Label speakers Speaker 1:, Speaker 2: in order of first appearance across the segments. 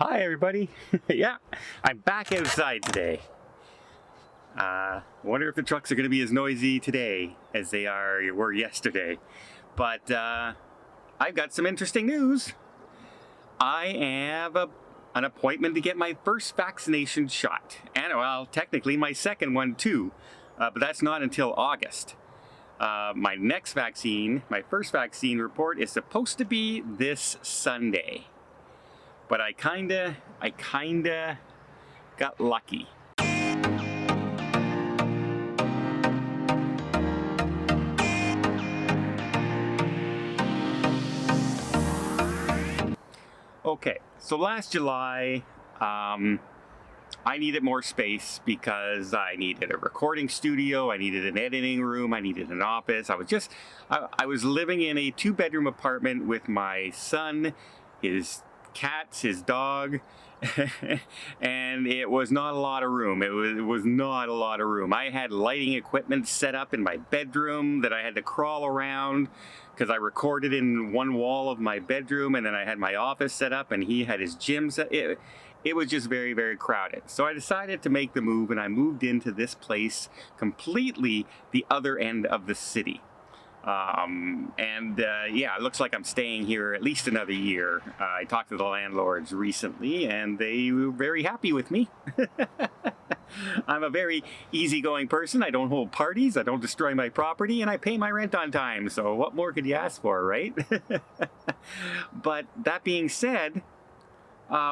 Speaker 1: Hi everybody. Yeah, I'm back outside today. Wonder if the trucks are going to be as noisy today as they were yesterday. But I've got some interesting news. I have an appointment to get my first vaccination shot. And well, technically my second one too. But that's not until August. My next vaccine, my first vaccine report is supposed to be this Sunday. But I kinda got lucky. Okay, so last July, I needed more space because I needed a recording studio, I needed an editing room, I needed an office. I was living in a 2-bedroom apartment with my son, his cats, his dog, and it was not a lot of room. It was not a lot of room. I had lighting equipment set up in my bedroom that I had to crawl around because I recorded in one wall of my bedroom, and then I had my office set up and he had his gym set. It was just very, very crowded. So I decided to make the move, and I moved into this place completely the other end of the city. Yeah, it looks like I'm staying here at least another year. I talked to the landlords recently and they were very happy with me. I'm a very easygoing person. I don't hold parties, I don't destroy my property, and I pay my rent on time. So what more could you ask for, right? But that being said,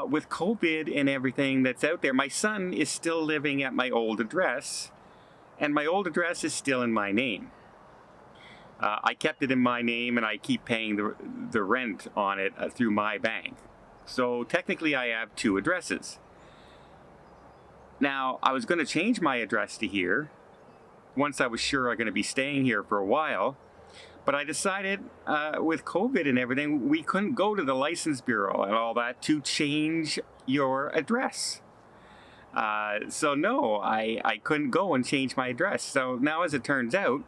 Speaker 1: with COVID and everything that's out there, my son is still living at my old address, and my old address is still in my name. I kept it in my name, and I keep paying the rent on it through my bank. So technically I have 2 addresses. Now, I was going to change my address to here once I was sure I'm going to be staying here for a while, but I decided with COVID and everything, we couldn't go to the license bureau and all that to change your address. So no, I couldn't go and change my address. So now, as it turns out,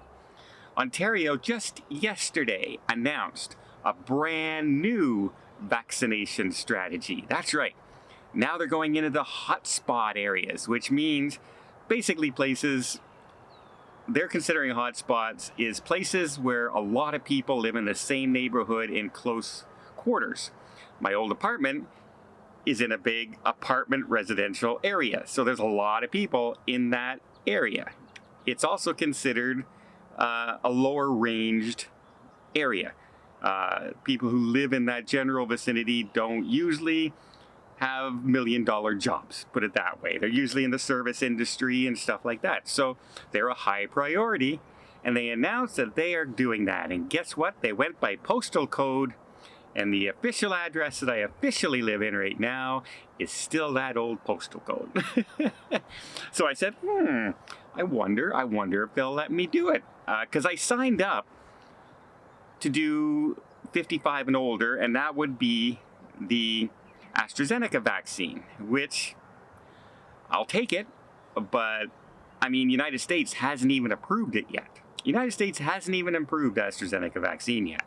Speaker 1: Ontario just yesterday announced a brand new vaccination strategy. That's right. Now they're going into the hotspot areas, which means basically places they're considering hotspots is places where a lot of people live in the same neighborhood in close quarters. My old apartment is in a big apartment residential area, so there's a lot of people in that area. It's also considered a lower ranged area. People who live in that general vicinity don't usually have $1 million jobs, put it that way. They're usually in the service industry and stuff like that. So they're a high priority, and they announced that they are doing that. And guess what? They went by postal code, and the official address that I officially live in right now is still that old postal code. So I said, I wonder if they'll let me do it. Because I signed up to do 55 and older, and that would be the AstraZeneca vaccine, which I'll take it, but I mean, United States hasn't even approved it yet. United States hasn't even approved AstraZeneca vaccine yet.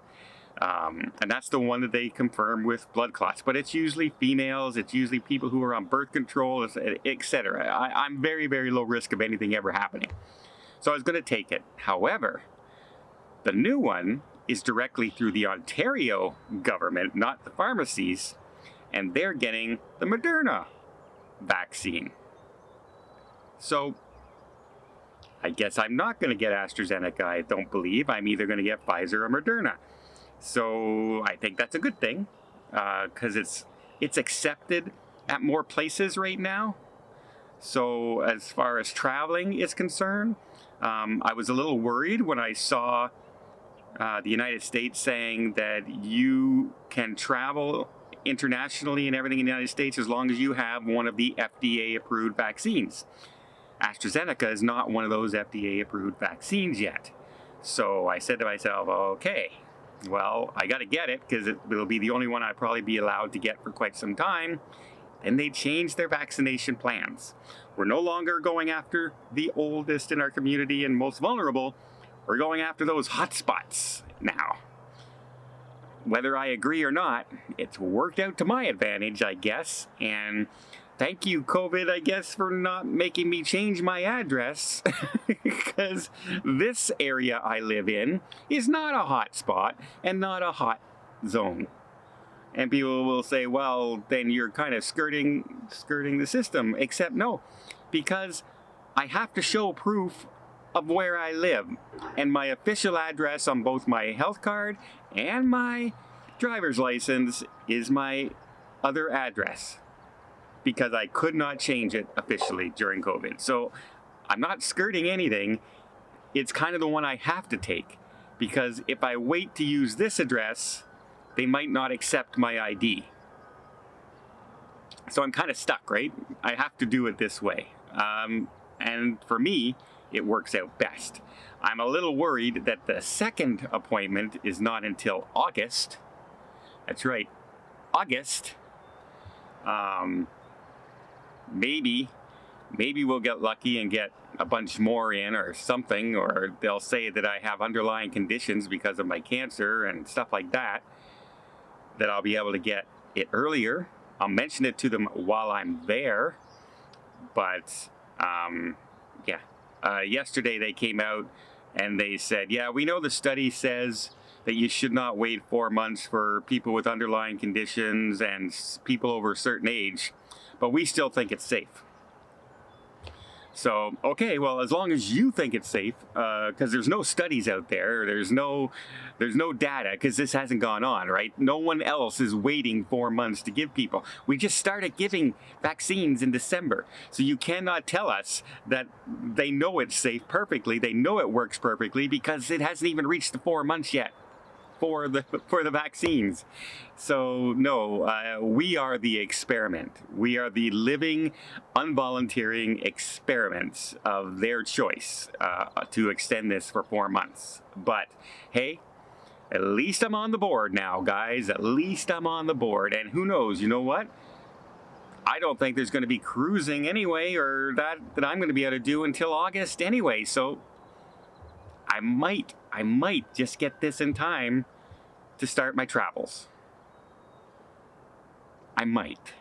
Speaker 1: And that's the one that they confirm with blood clots. But it's usually females, it's usually people who are on birth control, etc. I'm very, very low risk of anything ever happening. So I was going to take it. However, the new one is directly through the Ontario government, not the pharmacies, and they're getting the Moderna vaccine. So I guess I'm not going to get AstraZeneca, I don't believe. I'm either going to get Pfizer or Moderna. So I think that's a good thing, because it's accepted at more places right now. So as far as traveling is concerned, I was a little worried when I saw the United States saying that you can travel internationally and everything in the United States as long as you have one of the FDA-approved vaccines. AstraZeneca is not one of those FDA-approved vaccines yet. So I said to myself, okay, well, I got to get it because it'll be the only one I'll probably be allowed to get for quite some time. And they changed their vaccination plans. We're no longer going after the oldest in our community and most vulnerable. We're going after those hotspots now. whether I agree or not, it's worked out to my advantage, I guess. And thank you, COVID, I guess, for not making me change my address. Because this area I live in is not a hot spot and not a hot zone. And people will say, well, then you're kind of skirting the system. Except no, because I have to show proof of where I live. And my official address on both my health card and my driver's license is my other address, because I could not change it officially during COVID. So I'm not skirting anything. It's kind of the one I have to take, because if I wait to use this address, they might not accept my ID. So I'm kind of stuck, right? I have to do it this way. And for me, it works out best. I'm a little worried that the second appointment is not until August. That's right, August. Maybe we'll get lucky and get a bunch more in or something, or they'll say that I have underlying conditions because of my cancer and stuff like that, that I'll be able to get it earlier. I'll mention it to them while I'm there. But yesterday they came out and they said, yeah, we know the study says that you should not wait 4 months for people with underlying conditions and people over a certain age, but we still think it's safe. So, okay, well, as long as you think it's safe, because there's no studies out there, there's no data, because this hasn't gone on, right? No one else is waiting 4 months to give people. We just started giving vaccines in December, so you cannot tell us that they know it's safe perfectly. They know it works perfectly because it hasn't even reached the 4 months yet for the vaccines. So no, we are the experiment. We are the living, unvolunteering experiments of their choice to extend this for 4 months. But hey, at least I'm on the board now, guys. At least I'm on the board. And who knows, you know what? I don't think there's going to be cruising anyway, or that I'm going to be able to do until August anyway. So I might just get this in time to start my travels. I might.